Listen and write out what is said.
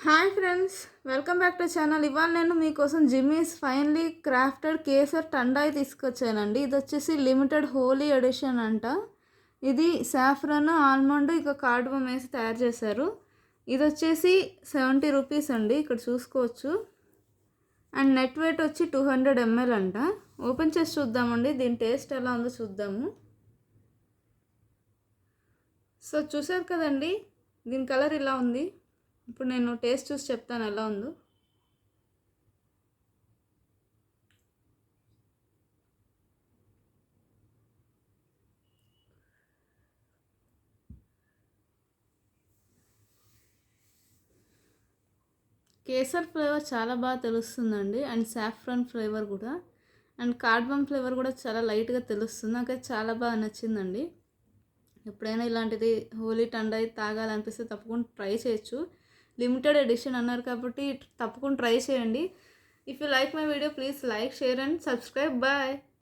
Hi friends, welcome back to channel. ఇవాళ నేను మీకోసం జిమ్మీస్ ఫైన్లీ క్రాఫ్టెడ్ కేసర్ టండాయి తీసుకొచ్చానండి. ఇది వచ్చేసి లిమిటెడ్ హోలీ ఎడిషన్ అంట. ఇది సాఫ్రన్, ఆల్మండ్ ఇక కార్డమమ్ వేసి తయారు చేశారు. ఇది వచ్చేసి 70 రూపీస్ అండి, ఇక్కడ చూసుకోవచ్చు. అండ్ నెట్ వెయిట్ వచ్చి 200 ml అంట. ఓపెన్ చేసి చూద్దామండి, దీని టేస్ట్ ఎలా ఉందో చూద్దాము. సో చూసారు కదండి, దీని కలర్ ఇలా ఉంది. ఇప్పుడు నేను టేస్ట్ చూసి చెప్తాను ఎలా ఉందో. కేసర్ ఫ్లేవర్ చాలా బాగా తెలుస్తుందండి, అండ్ సాఫ్రాన్ ఫ్లేవర్ కూడా, అండ్ కార్డమమ్ ఫ్లేవర్ కూడా చాలా లైట్గా తెలుస్తుంది. నాకైతే చాలా బాగా నచ్చిందండి. ఎప్పుడైనా ఇలాంటిది హోలీ టండాయి తాగాలనిపిస్తే తప్పకుండా ట్రై చేయొచ్చు. లిమిటెడ్ ఎడిషన్ అన్నారు కాబట్టి తప్పకుండా ట్రై చేయండి. If you like my video please like, share and subscribe. Bye.